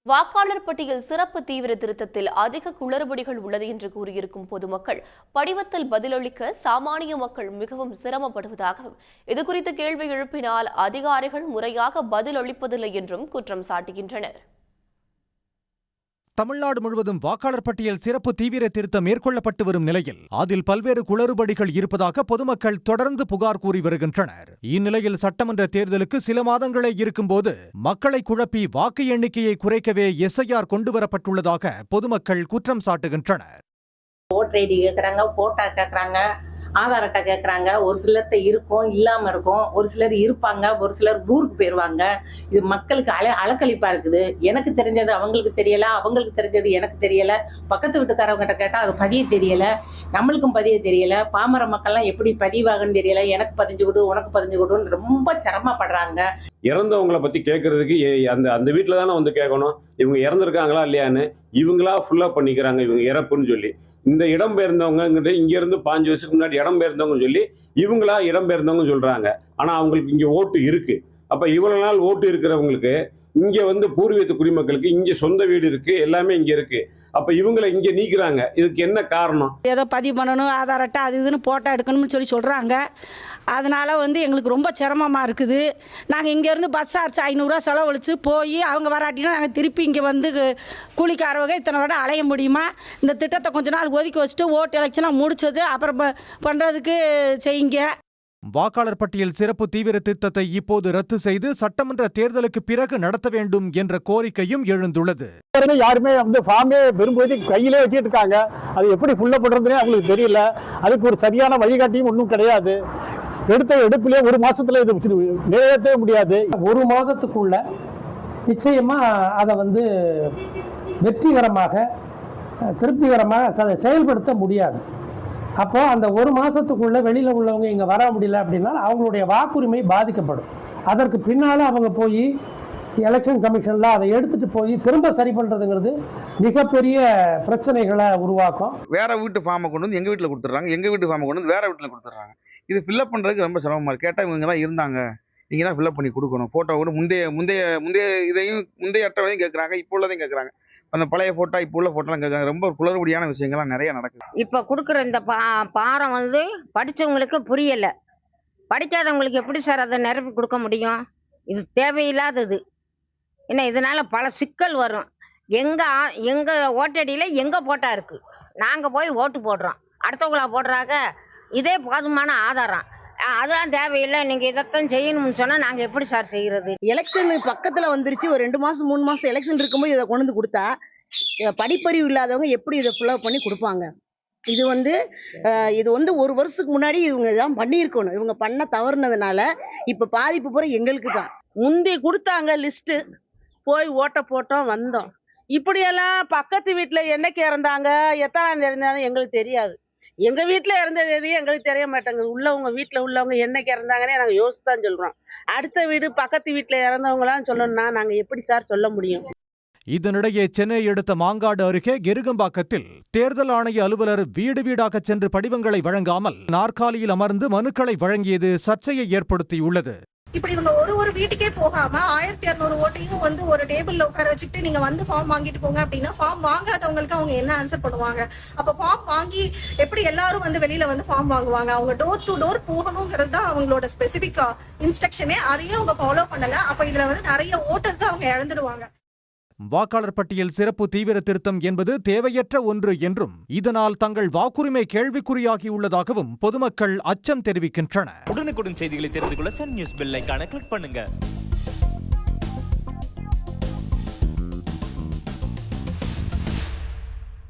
வாக்காளர் பட்டியல் சிறப்பு தீவிர திருத்தத்தில் அதிக குளறுபடிகள் உள்ளது என்று கூறியிருக்கும் பொதுமக்கள் படிவத்தில் பதிலளிக்க சாமானிய மக்கள் மிகவும் சிரமப்படுவதாகவும் இதுகுறித்து கேள்வி எழுப்பினால் அதிகாரிகள் முறையாக பதிலளிப்பதில்லை என்றும் குற்றம் சாட்டுகின்றனர். தமிழ்நாடு முழுவதும் வாக்காளர் பட்டியல் சிறப்பு தீவிர திருத்தம் மேற்கொள்ளப்பட்டு வரும் நிலையில் அதில் பல்வேறு குளறுபடிகள் இருப்பதாக பொதுமக்கள் தொடர்ந்து புகார் கூறி வருகின்றனர். இந்நிலையில் சட்டமன்ற தேர்தலுக்கு சில மாதங்களே இருக்கும்போது மக்களை குழப்பி வாக்கு எண்ணிக்கையை குறைக்கவே எஸ்ஐஆர் கொண்டுவரப்பட்டுள்ளதாக பொதுமக்கள் குற்றம் சாட்டுகின்றனர். ஓட்டர் ஐடி கேட்கறாங்க, போட்டோ கேட்கறாங்க, ஆதார் அட்டை கேட்கறாங்க. ஒரு சிலர்கிட்ட இருக்கும், இல்லாம இருக்கும். ஒரு சிலர் இருப்பாங்க, ஒரு சிலர் ஊருக்கு போயிருவாங்க. இது மக்களுக்கு அலக்களிப்பா இருக்குது. எனக்கு தெரிஞ்சது அவங்களுக்கு தெரியல, அவங்களுக்கு தெரிஞ்சது எனக்கு தெரியல. பக்கத்து வீட்டுக்காரவங்கிட்ட கேட்டா அது பதிய தெரியல, நம்மளுக்கும் பதிய தெரியல. பாமர மக்கள்லாம் எப்படி பதிவாகன்னு தெரியல. எனக்கு பதிஞ்சு கொடு, உனக்கு பதிஞ்சு கொடுன்னு ரொம்ப சிரமப்படுறாங்க. இறந்தவங்களை பத்தி கேட்கறதுக்கு அந்த வீட்டில் தானே வந்து கேட்கணும். இவங்க இறந்துருக்காங்களா இல்லையான்னு இவங்களா ஃபுல்லா பண்ணிக்கிறாங்க. இவங்க இறப்புன்னு சொல்லி இந்த இடம்பெயர்ந்தவங்க இங்கிருந்து 5 வருஷத்துக்கு முன்னாடி இடம்பெயர்ந்தவங்க சொல்லி இவங்களா இடம்பெயர்ந்தவங்க சொல்றாங்க. ஆனா அவங்களுக்கு இங்க ஓட்டு இருக்கு. அப்ப இவ்வளவு நாள் ஓட்டு இருக்கிறவங்களுக்கு இங்க வந்து பூர்வீக குடிமக்களுக்கு இங்க சொந்த வீடு இருக்கு, எல்லாமே இங்க இருக்கு. அப்ப இவங்களை இங்க நீக்கிறாங்க. இதுக்கு என்ன காரணம்? ஏதோ பதிவு பண்ணணும், ஆதார் அட்டை அது இதுன்னு போட்டோ எடுக்கணும்னு சொல்றாங்க. அதனால எங்களுக்கு ரொம்ப சிரமமாக இருக்குது. நாங்கள் இங்கேருந்து பஸ் சார்ஜ் 500 ரூபா செலவழித்து போய் அவங்க வராட்டினா நாங்கள் திருப்பி இங்கே வந்து கூலிக்காரவங்க இத்தனை விட அலைய முடியுமா? இந்த திட்டத்தை கொஞ்ச நாள் ஒதுக்கி வச்சுட்டு ஓட்டு எலெக்ஷனாக முடிச்சது அப்புறம் பண்ணுறதுக்கு செய்யுங்க. வாக்காளர் பட்டியல் சிறப்பு தீவிர திருத்தத்தை இப்போது ரத்து செய்து சட்டமன்ற தேர்தலுக்கு பிறகு நடத்த வேண்டும் என்ற கோரிக்கையும் எழுந்துள்ளது. யாருமே ஃபார்மே பெரும்பகுதி கையிலே வச்சுட்டு இருக்காங்க. அது எப்படி ஃபுல்லா பண்றதுனே அவங்களுக்கு தெரியல. அதுக்கு ஒரு சரியான வழிகாட்டியும் ஒன்றும் கிடையாது. எடுத்த எடுப்பிலே ஒரு மாசத்துல இது நிறைவேற்றவே முடியாது. ஒரு மாதத்துக்குள்ள நிச்சயமா அதை வெற்றிகரமாக திருப்திகரமாக செயல்படுத்த முடியாது. அப்போ அந்த ஒரு மாசத்துக்குள்ள வெளியில உள்ளவங்க இங்க வர முடியல அப்படின்னா அவங்களுடைய வாக்குரிமை பாதிக்கப்படும். அதற்கு பின்னால அவங்க போய் எலெக்ஷன் கமிஷன்ல அதை எடுத்துட்டு போய் திரும்ப சரி பண்றதுங்கிறது மிகப்பெரிய பிரச்சனைகளை உருவாக்கும். வேற வீட்டு ஃபார்மை கொண்டு வந்து எங்க வீட்டில் கொடுத்துட்றாங்க, எங்க வீட்டு ஃபார்மை கொண்டு வந்து வேற வீட்டில் கொடுத்துட்றாங்க. இது ஃபில்அப் பண்றதுக்கு ரொம்ப சிரமமா இருக்கு. கேட்டால் இவங்க தான் இருந்தாங்க, நீங்க தான் ஃபில்அப் பண்ணி கொடுக்கணும். போட்டோ கூட முந்தைய அட்டவையும் கேட்குறாங்க, இப்போ உள்ளதையும் கேட்குறாங்க. அந்த பழைய போட்டோ இப்போ உள்ள போட்டோலாம் கேட்குறாங்க. ரொம்ப குளறுபடியான விஷயங்கள்லாம் நிறைய நடக்குது. இப்போ கொடுக்குற இந்த பாரம் படித்தவங்களுக்கு புரியல, படிக்காதவங்களுக்கு எப்படி சார் அதை நிரப்பி கொடுக்க முடியும்? இது தேவையில்லாதது. ஏன்னா இதனால பல சிக்கல் வரும். எங்க ஓட்டடியில எங்க போட்டா இருக்கு, நாங்க போய் ஓட்டு போடுறோம், அடுத்தவங்களா போடுறாங்க. இதே போதுமான ஆதாரம். அதெல்லாம் தேவையில்லை, நீங்க இதைத்தான் செய்யணும்னு சொன்னா நாங்க எப்படி சார் செய்யறது? எலெக்ஷன் பக்கத்துல வந்துருச்சு. ஒரு 2 மாசம் 3 மாசம் எலெக்ஷன் இருக்கும்போது இதை கொண்டு வந்து கொடுத்தா படிப்பறிவு இல்லாதவங்க எப்படி இதை ஃபுல்லப் பண்ணி கொடுப்பாங்க? இது ஒரு வருஷத்துக்கு முன்னாடி இவங்க இதான் பண்ணியிருக்கணும். இவங்க பண்ண தவறுனதுனால இப்ப பாதிப்பு பூரா எங்களுக்கு தான். முந்தி கொடுத்தாங்க லிஸ்ட், போய் ஓட்ட போட்டோம் வந்தோம். இப்படியெல்லாம் பக்கத்து வீட்டுல என்னைக்கு இறந்தாங்க, எத்தனாம் இருந்தாலும் எங்களுக்கு தெரியாது. எங்க வீட்டுல இறந்தது எதையும் எங்களுக்கு தெரிய மாட்டேங்குது. உள்ளவங்க வீட்டுல உள்ளவங்க என்னைக்கு இறந்தாங்கன்னே நாங்க யோசிச்சுதான் சொல்றோம். அடுத்த வீடு பக்கத்து வீட்டுல இறந்தவங்களாம் சொல்லணும்னா நாங்க எப்படி சார் சொல்ல முடியும்? இதனிடையே சென்னை அடுத்த மாங்காடு அருகே கெருகம்பாக்கத்தில் தேர்தல் ஆணைய அலுவலர் வீடு வீடாக சென்று படிவங்களை வழங்காமல் நாற்காலியில் அமர்ந்து மனுக்களை வழங்கியது சர்ச்சையை ஏற்படுத்தியுள்ளது. இப்படி இவங்க ஒரு வீட்டுக்கே போகாம 1200 ஓட்டையும் ஒரு டேபிள்ல உட்கார வச்சுட்டு நீங்க ஃபார்ம் வாங்கிட்டு போங்க அப்படின்னா ஃபார்ம் வாங்காதவங்களுக்கு அவங்க என்ன ஆன்சர் பண்ணுவாங்க? அப்ப ஃபார்ம் வாங்கி எப்படி எல்லாரும் வெளியில ஃபார்ம் வாங்குவாங்க? அவங்க டோர் டு டோர் போகணுங்கிறது தான் அவங்களோட ஸ்பெசிபிக் இன்ஸ்ட்ரக்ஷனே. அதையும் அவங்க ஃபாலோ பண்ணல. அப்ப இதுல நிறைய ஓட்டர்ஸ் அவங்க இழந்துடுவாங்க. வாக்காளர் பட்டியல் சிறப்பு தீவிர திருத்தம் என்பது தேவையற்ற ஒன்று என்றும் இதனால் தங்கள் வாக்குரிமை கேள்விக்குறியாகியுள்ளதாகவும் பொதுமக்கள் அச்சம் தெரிவிக்கின்றனர். உடனுக்குடன் செய்திகளை தெரிந்து கொள்ள சன் நியூஸ் பெல் ஐகானை கிளிக் பண்ணுங்க.